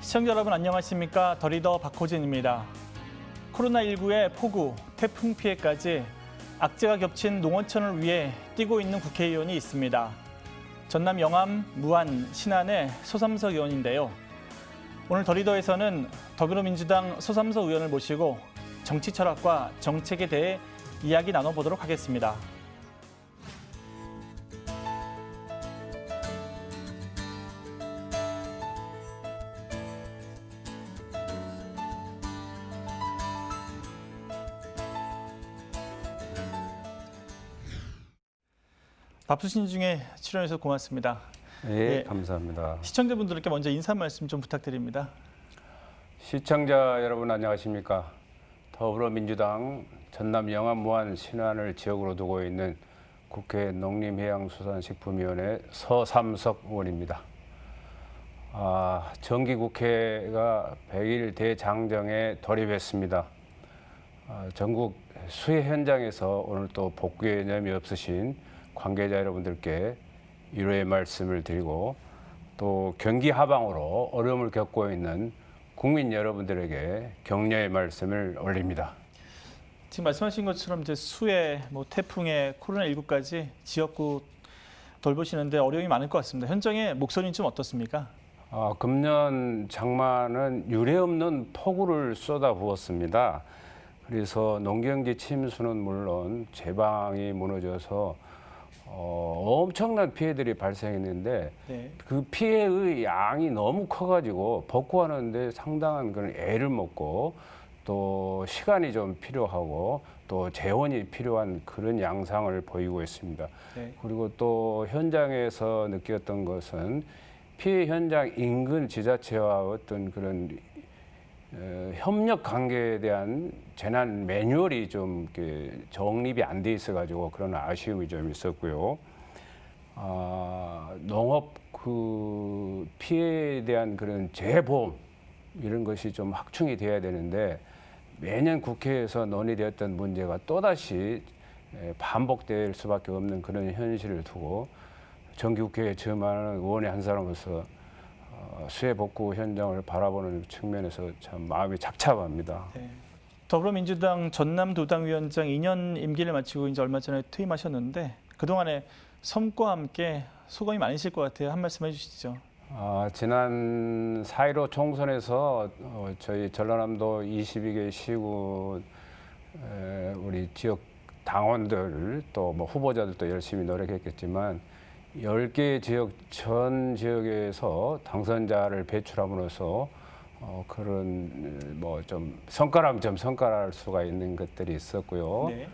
시청자 여러분 안녕하십니까? 더 리더 박호진입니다. 코로나19의 폭우, 태풍 피해까지 악재가 겹친 농어촌을 위해 뛰고 있는 국회의원이 있습니다. 전남 영암, 무안, 신안의 소삼석 의원인데요. 오늘 더 리더에서는 더불어민주당 소삼석 의원을 모시고 정치 철학과 정책에 대해 이야기 나눠보도록 하겠습니다. 바쁘신 중에 출연해서 고맙습니다. 네, 감사합니다. 시청자분들께 먼저 인사 말씀 좀 부탁드립니다. 시청자 여러분 안녕하십니까? 더불어민주당 전남 영암, 무안, 신안을 지역으로 두고 있는 국회 농림해양수산식품위원회 서삼석 의원입니다. 정기국회가 100일 대장정에 돌입했습니다. 전국 수해 현장에서 오늘 또 복귀의 여념이 없으신 관계자 여러분들께 위로의 말씀을 드리고 또 경기 하방으로 어려움을 겪고 있는 국민 여러분들에게 격려의 말씀을 올립니다. 지금 말씀하신 것처럼 이제 수해, 태풍에 코로나19까지 지역구 돌보시는데 어려움이 많을 것 같습니다. 현장의 목소리는 좀 어떻습니까? 금년 장마는 유례없는 폭우를 쏟아부었습니다. 그래서 농경지 침수는 물론 제방이 무너져서 엄청난 피해들이 발생했는데 네. 그 피해의 양이 너무 커가지고 복구하는데 상당한 그런 애를 먹고 또 시간이 좀 필요하고 또 재원이 필요한 그런 양상을 보이고 있습니다. 네. 그리고 또 현장에서 느꼈던 것은 피해 현장 인근 지자체와 어떤 그런 협력 관계에 대한 재난 매뉴얼이 좀 이렇게 정립이 안 돼 있어가지고 그런 아쉬움이 좀 있었고요. 농업 그 피해에 대한 그런 재보험 이런 것이 좀 확충이 돼야 되는데 매년 국회에서 논의되었던 문제가 또다시 반복될 수밖에 없는 그런 현실을 두고 정기국회에 점하는 의원의 한 사람으로서 수해 복구 현장을 바라보는 측면에서 참 마음이 착잡합니다. 네. 더불어민주당 전남도당위원장 2년 임기를 마치고 이제 얼마 전에 퇴임하셨는데 그동안의 섬과 함께 소감이 많으실 것 같아요. 한 말씀 해주시죠. 지난 4.15 총선에서 저희 전라남도 22개 시군 우리 지역 당원들 또 뭐 후보자들도 열심히 노력했겠지만 10개 지역 전 지역에서 당선자를 배출함으로써 그런 뭐 좀 성과할 수가 있는 것들이 있었고요. 네.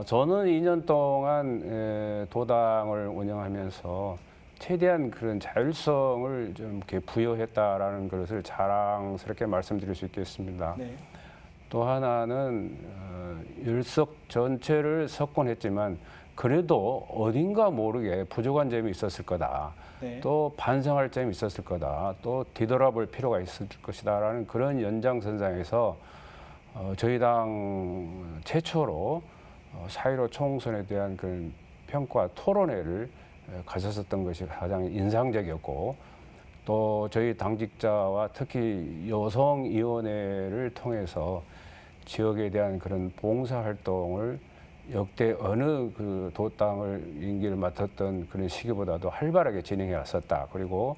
저는 2년 동안 도당을 운영하면서 최대한 그런 자율성을 좀 이렇게 부여했다라는 것을 자랑스럽게 말씀드릴 수 있겠습니다. 네. 또 하나는 율석 전체를 석권했지만 그래도 어딘가 모르게 부족한 점이 있었을 거다. 네. 또 반성할 점이 있었을 거다. 또 뒤돌아볼 필요가 있을 것이다라는 그런 연장선상에서 저희 당 최초로 4.15 총선에 대한 그런 평가 토론회를 가졌었던 것이 가장 인상적이었고 또 저희 당직자와 특히 여성위원회를 통해서 지역에 대한 그런 봉사활동을 역대 어느 그 도당을 임기를 맡았던 그런 시기보다도 활발하게 진행해 왔었다. 그리고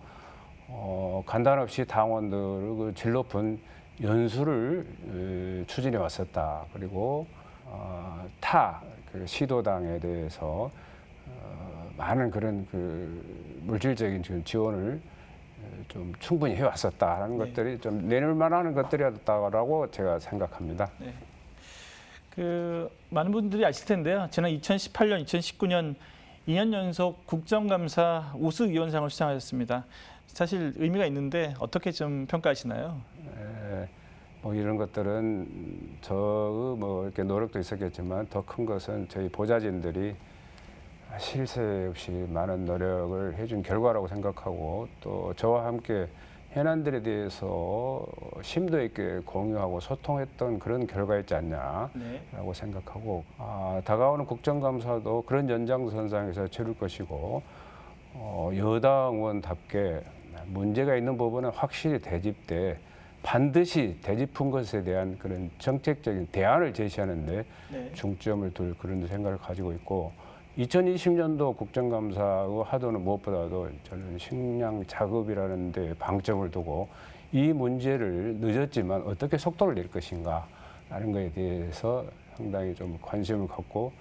간단없이 당원들의 그 질 높은 연수를 추진해 왔었다. 그리고 그 시도당에 대해서 많은 그런 그 물질적인 지원을 좀 충분히 해왔었다라는 네. 것들이 좀 내놓을 만한 것들이었다고 제가 생각합니다. 네. 많은 분들이 아실 텐데요. 지난 2018년, 2019년 2년 연속 국정감사 우수위원상을 수상하셨습니다. 사실 의미가 있는데 어떻게 좀 평가하시나요? 뭐 이런 것들은 저의 뭐 이렇게 노력도 있었겠지만 더 큰 것은 저희 보좌진들이 쉴 새 없이 많은 노력을 해준 결과라고 생각하고 또 저와 함께 현안들에 대해서 심도 있게 공유하고 소통했던 그런 결과였지 않냐라고 네. 생각하고 다가오는 국정감사도 그런 연장선상에서 치를 것이고 여당 의원답게 문제가 있는 부분은 확실히 대집돼 반드시 대짚은 것에 대한 그런 정책적인 대안을 제시하는데 네. 중점을 둘 그런 생각을 가지고 있고 2020년도 국정감사의 하도는 무엇보다도 저는 식량 자급이라는 데 방점을 두고 이 문제를 늦었지만 어떻게 속도를 낼 것인가 라는 것에 대해서 상당히 좀 관심을 갖고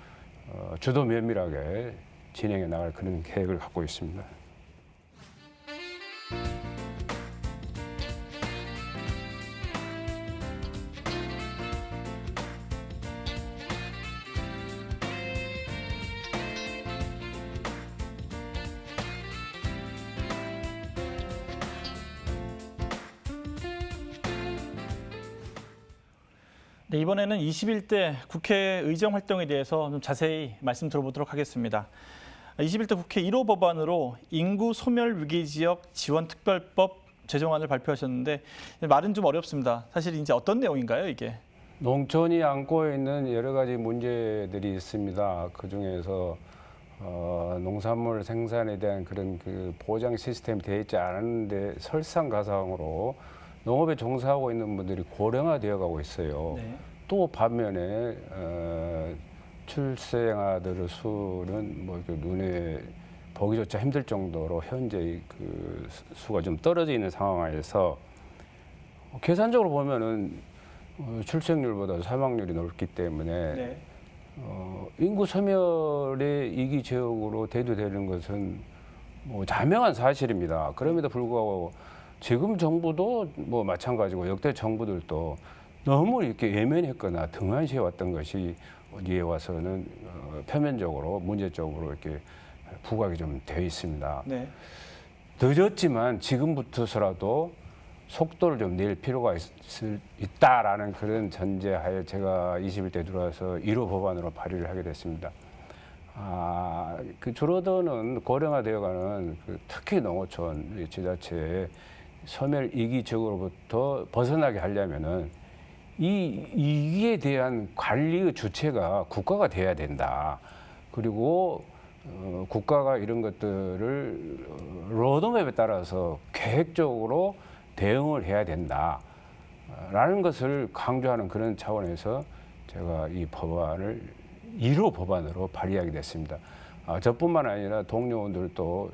주도 면밀하게 진행해 나갈 그런 계획을 갖고 있습니다. 네, 이번에는 21대 국회 의정 활동에 대해서 좀 자세히 말씀 들어보도록 하겠습니다. 21대 국회 1호 법안으로 인구 소멸 위기 지역 지원 특별법 제정안을 발표하셨는데 말은 좀 어렵습니다. 사실 이제 어떤 내용인가요, 이게? 농촌이 안고 있는 여러 가지 문제들이 있습니다. 그 중에서 농산물 생산에 대한 그런 그 보장 시스템이 되어 있지 않은데 설상가상으로 농업에 종사하고 있는 분들이 고령화되어 가고 있어요. 네. 또 반면에 출생아들의 수는 뭐 이렇게 눈에 보기조차 힘들 정도로 현재 그 수가 좀 떨어져 있는 상황에서 계산적으로 보면은 출생률보다 사망률이 높기 때문에 네. 인구 소멸의 이기 지역으로 대두되는 것은 뭐 자명한 사실입니다. 그럼에도 불구하고 지금 정부도 뭐 마찬가지고 역대 정부들도 너무 이렇게 예민했거나 등한시해 왔던 것이 어디에 와서는 표면적으로 문제적으로 이렇게 부각이 좀 되어 있습니다. 네. 늦었지만 지금부터서라도 속도를 좀 낼 필요가 있다라는 그런 전제하에 제가 21대 들어와서 1호 법안으로 발의를 하게 됐습니다. 그 줄어드는 고령화되어가는 특히 농어촌 지자체의 소멸 이기 지역으로부터 벗어나게 하려면은 이 위기에 대한 관리의 주체가 국가가 돼야 된다. 그리고 국가가 이런 것들을 로드맵에 따라서 계획적으로 대응을 해야 된다. 라는 것을 강조하는 그런 차원에서 제가 이 법안을 1호 법안으로 발의하게 됐습니다. 저뿐만 아니라 동료원들도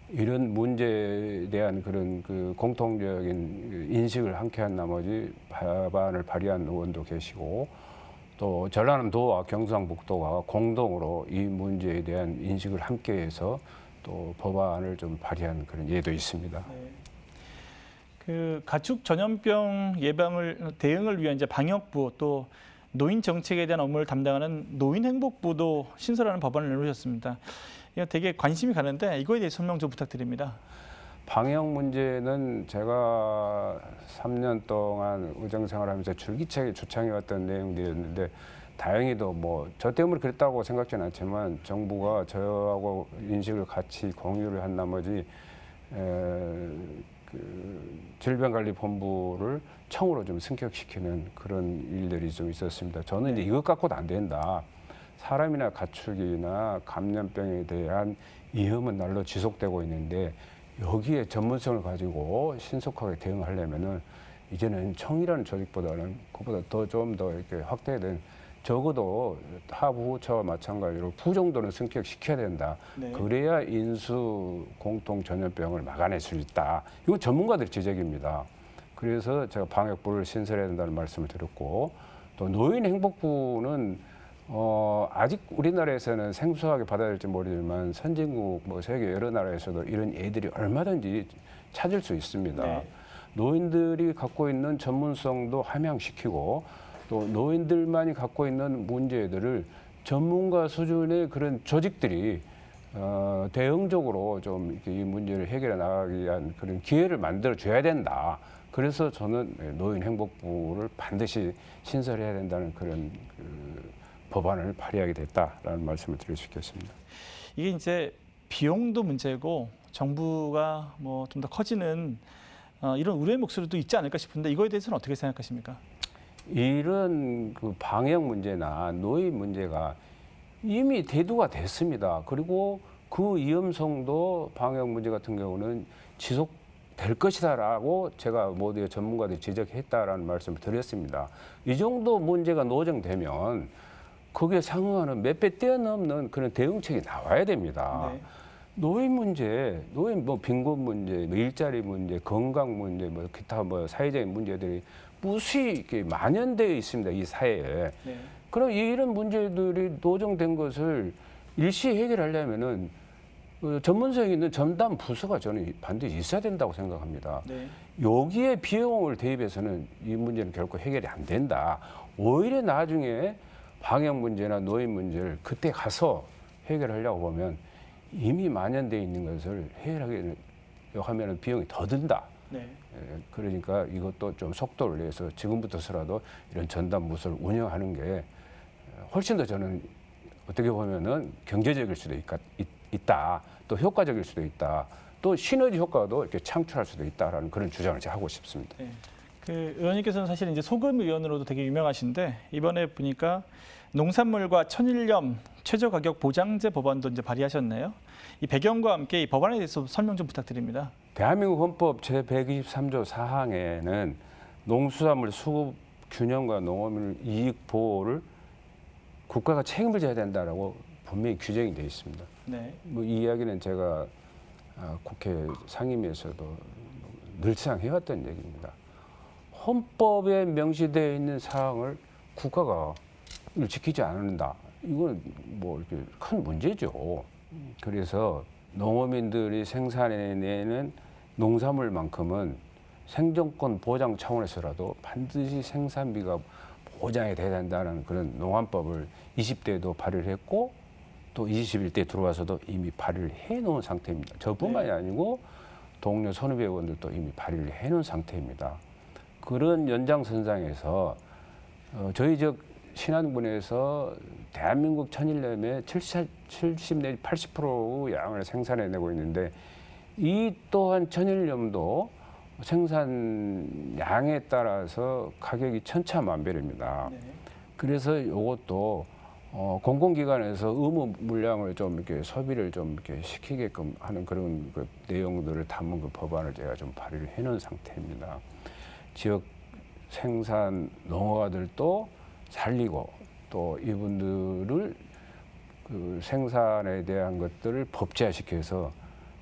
이런 문제에 대한 그런 그 공통적인 인식을 함께한 나머지 법안을 발의한 의원도 계시고 또 전라남도와 경상북도가 공동으로 이 문제에 대한 인식을 함께해서 또 법안을 좀 발의한 그런 예도 있습니다. 네. 그 가축 전염병 예방을 대응을 위한 이제 방역부 또 노인 정책에 대한 업무를 담당하는 노인행복부도 신설하는 법안을 내놓으셨습니다. 이거 되게 관심이 가는데 이거에 대해 설명 좀 부탁드립니다. 방역 문제는 제가 3년 동안 의정 생활하면서 줄기차게 주창해왔던 내용들이었는데 다행히도 뭐 저 때문에 그랬다고 생각지는 않지만 정부가 저하고 인식을 같이 공유를 한 나머지 그 질병관리본부를 청으로 좀 승격시키는 그런 일들이 좀 있었습니다. 저는 이제 이것 갖고도 안 된다. 사람이나 가축이나 감염병에 대한 위험은 날로 지속되고 있는데 여기에 전문성을 가지고 신속하게 대응하려면은 이제는 청이라는 조직보다는 그보다 좀 더 이렇게 확대된 적어도 하부처와 마찬가지로 부 정도는 승격시켜야 된다. 네. 그래야 인수 공통 전염병을 막아낼 수 있다. 이건 전문가들 지적입니다. 그래서 제가 방역부를 신설해야 된다는 말씀을 드렸고 또 노인행복부는 아직 우리나라에서는 생소하게 받아들일지 모르지만 선진국 뭐 세계 여러 나라에서도 이런 애들이 얼마든지 찾을 수 있습니다. 네. 노인들이 갖고 있는 전문성도 함양시키고 또 노인들만이 갖고 있는 문제들을 전문가 수준의 그런 조직들이 대응적으로 좀 이렇게 이 문제를 해결해 나가기 위한 그런 기회를 만들어 줘야 된다. 그래서 저는 노인행복부를 반드시 신설해야 된다는 그런 법안을 발의하게 됐다라는 말씀을 드릴 수 있겠습니다. 이게 이제 비용도 문제고 정부가 뭐 좀 더 커지는 이런 우려의 목소리도 있지 않을까 싶은데 이거에 대해서는 어떻게 생각하십니까? 이런 그 방역 문제나 노인 문제가 이미 대두가 됐습니다. 그리고 그 위험성도 방역 문제 같은 경우는 지속 될 것이다라고 제가 모두의 전문가들이 지적했다라는 말씀을 드렸습니다. 이 정도 문제가 노정되면 거기에 상응하는 몇 배 뛰어넘는 그런 대응책이 나와야 됩니다. 네. 노인 문제, 노인 뭐 빈곤 문제, 뭐 일자리 문제, 건강 문제, 뭐 기타 뭐 사회적인 문제들이 무수히 이렇게 만연되어 있습니다. 이 사회에. 네. 그럼 이런 문제들이 노정된 것을 일시 해결하려면은 전문성이 있는 전담 부서가 저는 반드시 있어야 된다고 생각합니다. 네. 여기에 비용을 대입해서는 이 문제는 결코 해결이 안 된다. 오히려 나중에 방역 문제나 노인 문제를 그때 가서 해결하려고 보면 이미 만연되어 있는 것을 해결하게 하면 비용이 더 든다. 네. 그러니까 이것도 좀 속도를 내서 지금부터서라도 이런 전담 부서를 운영하는 게 훨씬 더 저는 어떻게 보면은 경제적일 수도 있다. 또 효과적일 수도 있다. 또 시너지 효과도 이렇게 창출할 수도 있다라는 그런 주장을 제가 하고 싶습니다. 네. 그 의원님께서는 사실 이제 소금 의원으로도 되게 유명하신데 이번에 보니까 농산물과 천일염 최저 가격 보장제 법안도 이제 발의하셨네요. 이 배경과 함께 이 법안에 대해서 설명 좀 부탁드립니다. 대한민국 헌법 제123조 4항에는 농수산물 수급 균형과 농업인 이익 보호를 국가가 책임을 져야 된다라고 분명히 규정이 되어 있습니다. 네. 뭐 이 이야기는 제가 국회 상임위에서도 늘상 해왔던 얘기입니다. 헌법에 명시되어 있는 사항을 국가가 이걸 지키지 않는다. 이건 뭐 이렇게 큰 문제죠. 그래서 농어민들이 생산해내는 농산물만큼은 생존권 보장 차원에서라도 반드시 생산비가 보장이 돼야 된다는 그런 농안법을 20대에도 발의를 했고 또 21대에 들어와서도 이미 발의를 해놓은 상태입니다. 저뿐만이 아니고 동료 선후배 의원들도 이미 발의를 해놓은 상태입니다. 그런 연장선상에서 저희 신안군에서 대한민국 천일염의 70 내지 80% 양을 생산해내고 있는데 이 또한 천일염도 생산량에 따라서 가격이 천차만별입니다. 네. 그래서 이것도 공공기관에서 의무 물량을 좀 이렇게 소비를 좀 이렇게 시키게끔 하는 그런 그 내용들을 담은 그 법안을 제가 좀 발의를 해놓은 상태입니다. 지역 생산 농어가들도 살리고 또 이분들을 그 생산에 대한 것들을 법제화시켜서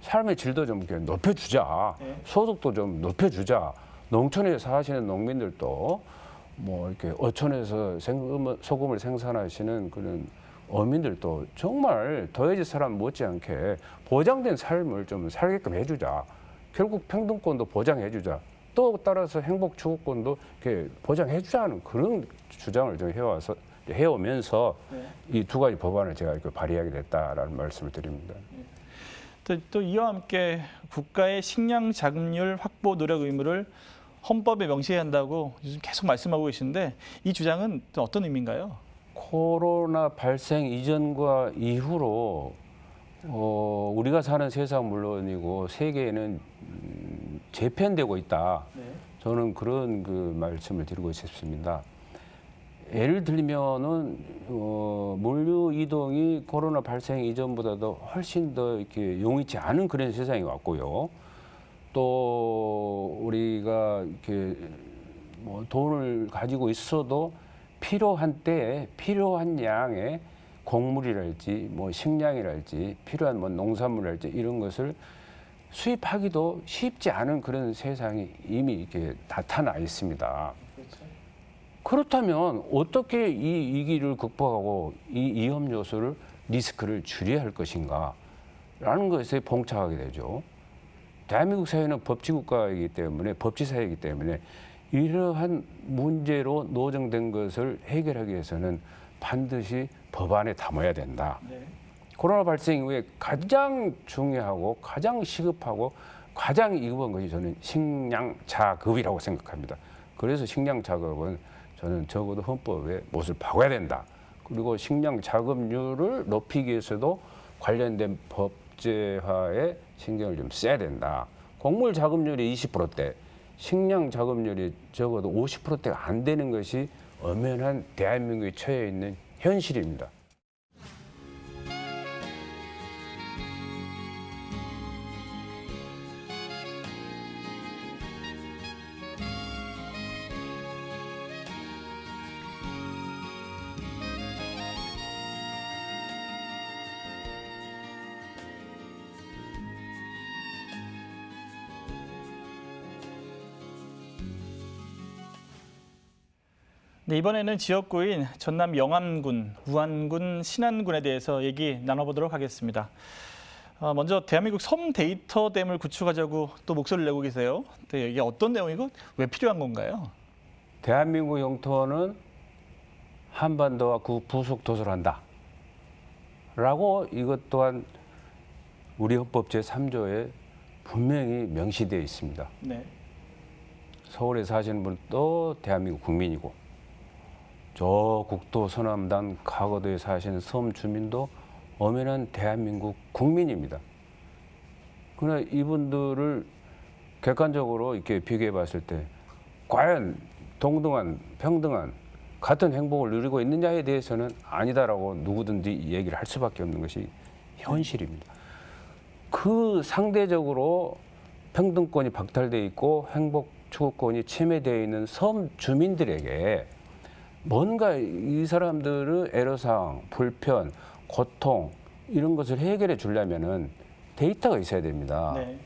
삶의 질도 좀 이렇게 높여주자. 네. 소득도 좀 높여주자. 농촌에 사시는 농민들도 뭐 이렇게 어촌에서 소금을 생산하시는 그런 어민들도 정말 더해질 사람 못지않게 보장된 삶을 좀 살게끔 해주자. 결국 평등권도 보장해주자. 또 따라서 행복 추구권도 이렇게 보장해주자는 그런 주장을 좀 해오면서 네. 이 두 가지 법안을 제가 이렇게 발의하게 됐다라는 말씀을 드립니다. 또 이와 함께 국가의 식량 자급률 확보 노력 의무를 헌법에 명시해야 한다고 요즘 계속 말씀하고 계시는데 이 주장은 또 어떤 의미인가요? 코로나 발생 이전과 이후로 우리가 사는 세상 물론이고 세계에는 재편되고 있다. 네. 저는 그런 그 말씀을 드리고 싶습니다. 예를 들면은 물류 이동이 코로나 발생 이전보다도 훨씬 더 이렇게 용이치 않은 그런 세상이 왔고요. 또 우리가 이렇게 뭐 돈을 가지고 있어도 필요한 때에 필요한 양의 곡물이랄지 뭐 식량이랄지 필요한 뭐 농산물이랄지 이런 것을 수입하기도 쉽지 않은 그런 세상이 이미 이렇게 나타나 있습니다. 그렇죠. 그렇다면 어떻게 이 위기를 극복하고 이 위험 요소를 리스크를 줄여야 할 것인가 라는 것에 봉착하게 되죠. 대한민국 사회는 법치국가이기 때문에 법치사회이기 때문에 이러한 문제로 노정된 것을 해결하기 위해서는 반드시 법안에 담아야 된다. 네. 코로나 발생 이후에 가장 중요하고 가장 시급하고 가장 이급한 것이 저는 식량 자급이라고 생각합니다. 그래서 식량 자급은 저는 적어도 헌법에 못을 박아야 된다. 그리고 식량 자급률을 높이기 위해서도 관련된 법제화에 신경을 좀 써야 된다. 곡물 자급률이 20%대, 식량 자급률이 적어도 50%대가 안 되는 것이 엄연한 대한민국에 처해 있는 현실입니다. 네, 이번에는 지역구인 전남 영암군, 우안군, 신안군에 대해서 얘기 나눠보도록 하겠습니다. 먼저 대한민국 섬 데이터댐을 구축하자고 또 목소리를 내고 계세요. 네, 이게 어떤 내용이고 왜 필요한 건가요? 대한민국 영토는 한반도와 그 부속 도서한다. 라고 이것 또한 우리 헌법 제3조에 분명히 명시되어 있습니다. 네. 서울에 사시는 분도 대한민국 국민이고 저 국도 서남단 가거도에 사시는 섬 주민도 엄연한 대한민국 국민입니다. 그러나 이분들을 객관적으로 이렇게 비교해 봤을 때 과연 동등한, 평등한 같은 행복을 누리고 있느냐에 대해서는 아니다라고 누구든지 얘기를 할 수밖에 없는 것이 현실입니다. 그 상대적으로 평등권이 박탈되어 있고 행복 추구권이 침해되어 있는 섬 주민들에게 뭔가 이 사람들의 애로사항, 불편, 고통 이런 것을 해결해 주려면은 데이터가 있어야 됩니다. 네.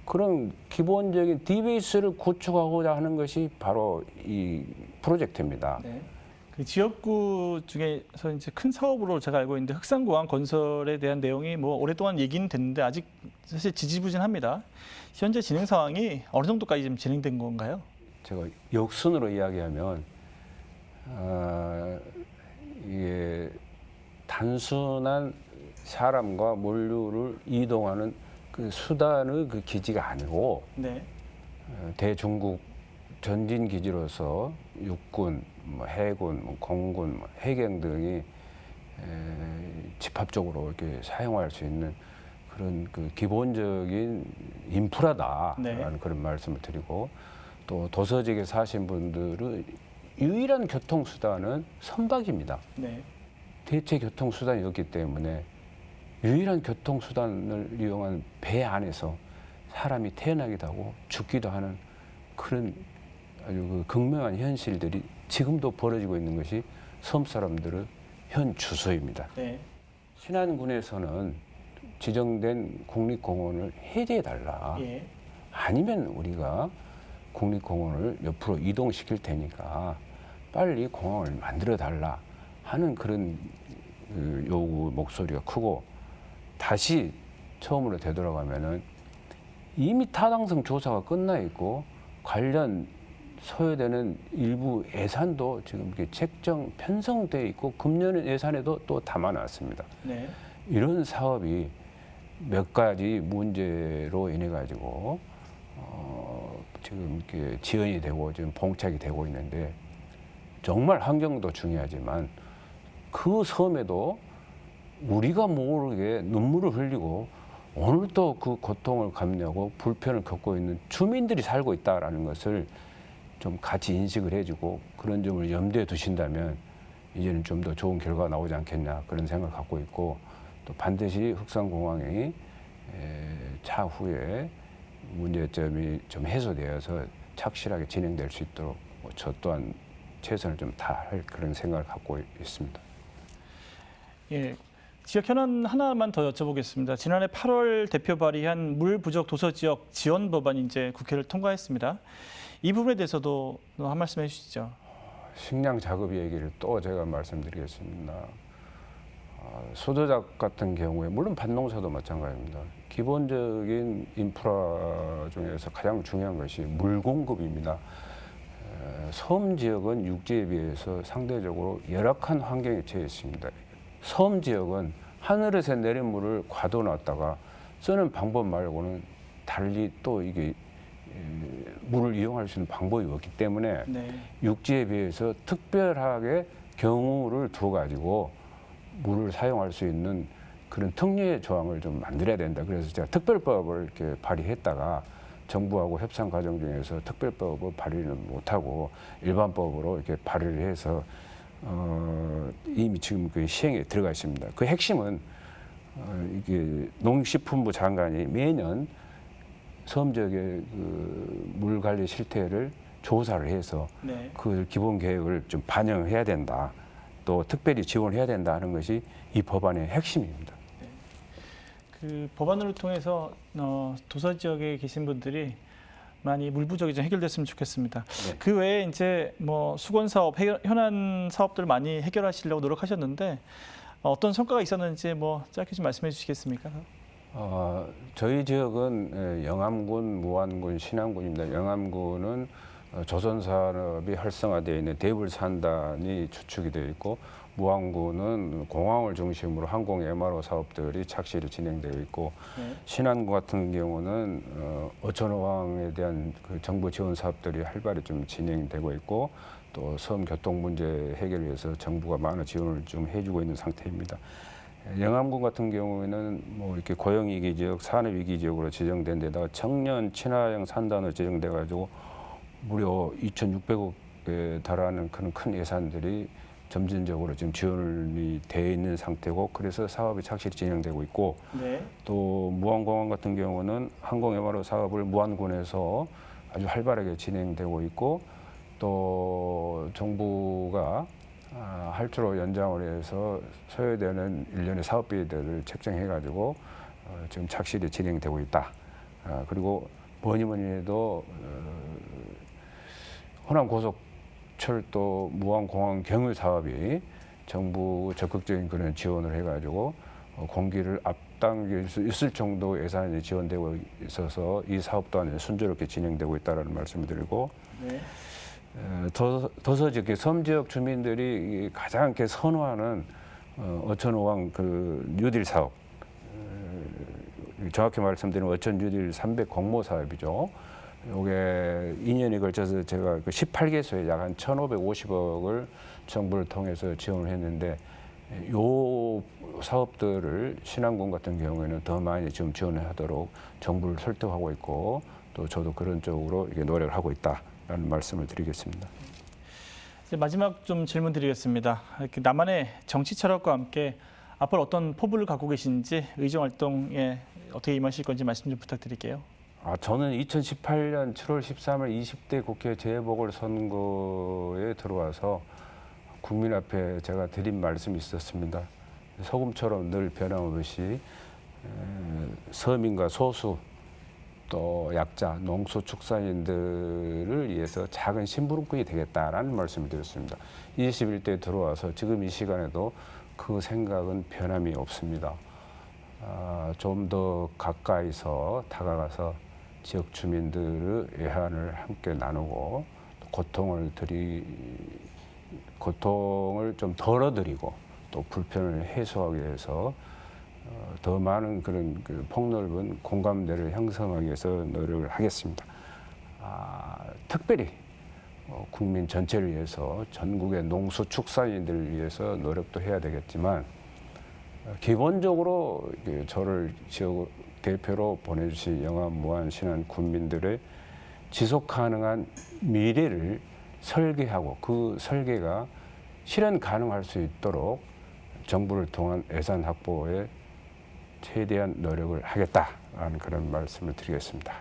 그런 기본적인 DBS를 구축하고자 하는 것이 바로 이 프로젝트입니다. 네. 그 지역구 중에서 이제 큰 사업으로 제가 알고 있는데 흑산공항 건설에 대한 내용이 뭐 오랫동안 얘기는 됐는데 아직 사실 지지부진합니다. 현재 진행 상황이 어느 정도까지 지금 진행된 건가요? 제가 역순으로 이야기하면 이게 단순한 사람과 물류를 이동하는 그 수단의 그 기지가 아니고 네. 대중국 전진 기지로서 육군, 해군, 공군, 해경 등이 집합적으로 이렇게 사용할 수 있는 그런 그 기본적인 인프라다라는 네. 그런 말씀을 드리고 또 도서지역에 사신 분들의 유일한 교통수단은 선박입니다. 네. 대체 교통수단이 없기 때문에 유일한 교통수단을 이용한 배 안에서 사람이 태어나기도 하고 죽기도 하는 그런 아주 그 극명한 현실들이 지금도 벌어지고 있는 것이 섬 사람들의 현 주소입니다. 네. 신안군에서는 지정된 국립공원을 해제해달라. 예. 아니면 우리가 국립공원을 옆으로 이동시킬 테니까 빨리 공원을 만들어달라 하는 그런 그 요구 목소리가 크고 다시 처음으로 되돌아가면은 이미 타당성 조사가 끝나 있고 관련 소요되는 일부 예산도 지금 이렇게 책정 편성돼 있고 금년 예산에도 또 담아놨습니다. 네. 이런 사업이 몇 가지 문제로 인해 가지고 지금 이렇게 지연이 되고 지금 봉착이 되고 있는데 정말 환경도 중요하지만 그 섬에도 우리가 모르게 눈물을 흘리고 오늘도 그 고통을 감내하고 불편을 겪고 있는 주민들이 살고 있다라는 것을 좀 같이 인식을 해주고 그런 점을 염두에 두신다면 이제는 좀 더 좋은 결과가 나오지 않겠냐 그런 생각을 갖고 있고 또 반드시 흑산공항이 차후에 문제점이 좀 해소되어서 착실하게 진행될 수 있도록 저 또한 최선을 좀 다할 그런 생각을 갖고 있습니다. 예. 지역 현안 하나만 더 여쭤보겠습니다. 지난해 8월 대표 발의한 물 부족 도서 지역 지원 법안이 이제 국회를 통과했습니다. 이 부분에 대해서도 한 말씀 해주시죠. 식량 자급 얘기를 또 제가 말씀드리겠습니다. 수도작 같은 경우에 물론 밭농사도 마찬가지입니다. 기본적인 인프라 중에서 가장 중요한 것이 물 공급입니다. 섬 지역은 육지에 비해서 상대적으로 열악한 환경에 처해 있습니다. 섬 지역은 하늘에서 내린 물을 과도 놨다가 쓰는 방법 말고는 달리 또 이게 물을 이용할 수 있는 방법이 없기 때문에 네. 육지에 비해서 특별하게 경우를 두 가지고 물을 사용할 수 있는 그런 특례 조항을 좀 만들어야 된다. 그래서 제가 특별법을 이렇게 발의했다가 정부하고 협상 과정 중에서 특별법을 발의는 못하고 일반법으로 이렇게 발의를 해서 이미 지금 그 시행에 들어가 있습니다. 그 핵심은 이게 농식품부 장관이 매년 섬 지역의 그 물 관리 실태를 조사를 해서 네. 그 기본 계획을 좀 반영해야 된다. 또 특별히 지원해야 된다 하는 것이 이 법안의 핵심입니다. 그 법안을 통해서 도서 지역에 계신 분들이 많이 물부족이 좀 해결됐으면 좋겠습니다. 네. 그 외에 이제 뭐 수건 사업, 현안 사업들 많이 해결하시려고 노력하셨는데 어떤 성과가 있었는지 뭐 짧게 좀 말씀해 주시겠습니까? 저희 지역은 영암군, 무안군, 신안군입니다. 영암군은 조선산업이 활성화되어 있는 대불산단이 주축이 되어 있고, 무안군은 공항을 중심으로 항공 MRO 사업들이 착실히 진행되어 있고, 네. 신안군 같은 경우는 어촌호항에 대한 그 정부 지원 사업들이 활발히 좀 진행되고 있고, 또 섬 교통 문제 해결을 위해서 정부가 많은 지원을 좀 해주고 있는 상태입니다. 영암군 같은 경우에는 뭐 이렇게 고용위기 지역, 산업위기 지역으로 지정된 데다가 청년 친화형 산단으로 지정돼 가지고 무려 2,600억에 달하는 그런 큰 예산들이 점진적으로 지금 지원이 되어 있는 상태고, 그래서 사업이 착실히 진행되고 있고, 네. 또 무안공항 같은 경우는 항공 MRO 사업을 무안군에서 아주 활발하게 진행되고 있고, 또 정부가 할주로 연장을 해서 소요되는 일련의 사업비들을 책정해 가지고 지금 착실히 진행되고 있다. 그리고 뭐니 해도 호남 고속철도 무안공항 경유 사업이 정부 적극적인 그런 지원을 해 가지고 공기를 앞당길 수 있을 정도 예산이 지원되고 있어서 이 사업 또한 순조롭게 진행되고 있다는 말씀을 드리고, 네. 더서 이렇게 섬 지역 주민들이 가장 이렇게 선호하는 어촌호항 그 뉴딜 사업, 정확히 말씀드리면 어촌 뉴딜 300 공모 사업이죠. 이게 2년에 걸쳐서 제가 그 18개소에 약 한 1,550억을 정부를 통해서 지원을 했는데, 요 사업들을 신안군 같은 경우에는 더 많이 지금 지원을 하도록 정부를 설득하고 있고, 또 저도 그런 쪽으로 이게 노력을 하고 있다라는 말씀을 드리겠습니다. 이제 마지막 좀 질문 드리겠습니다. 이렇게 나만의 정치 철학과 함께 앞으로 어떤 포부를 갖고 계신지, 의정 활동에 어떻게 임하실 건지 말씀 좀 부탁드릴게요. 저는 2018년 7월 13일 20대 국회 재보궐선거에 들어와서 국민 앞에 제가 드린 말씀이 있었습니다. 소금처럼 늘 변함없이 서민과 소수, 또 약자, 농수축산인들을 위해서 작은 심부름꾼이 되겠다라는 말씀을 드렸습니다. 21대에 들어와서 지금 이 시간에도 그 생각은 변함이 없습니다. 좀 더 가까이서 다가가서 지역 주민들의 애환을 함께 나누고, 고통을 좀 덜어드리고, 또 불편을 해소하기 위해서 더 많은 그런 그 폭넓은 공감대를 형성하기 위해서 노력을 하겠습니다. 특별히 국민 전체를 위해서, 전국의 농수축산인들을 위해서 노력도 해야 되겠지만, 기본적으로 저를 지역 대표로 보내주신 영암, 무안, 신안 군민들의 지속 가능한 미래를 설계하고, 그 설계가 실현 가능할 수 있도록 정부를 통한 예산 확보에 최대한 노력을 하겠다라는 그런 말씀을 드리겠습니다.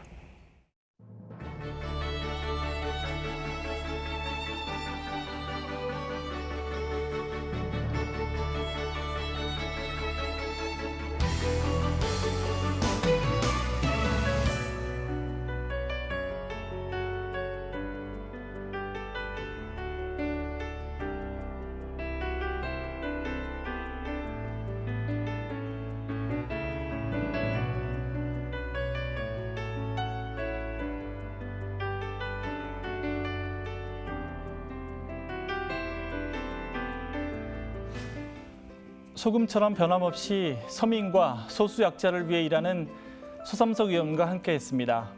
소금처럼 변함없이 서민과 소수약자를 위해 일하는 소삼석 의원과 함께했습니다.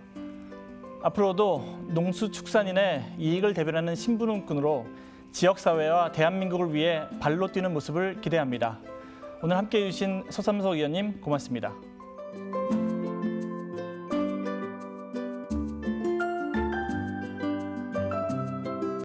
앞으로도 농수축산인의 이익을 대변하는 심부름꾼으로 지역사회와 대한민국을 위해 발로 뛰는 모습을 기대합니다. 오늘 함께해 주신 소삼석 의원님 고맙습니다.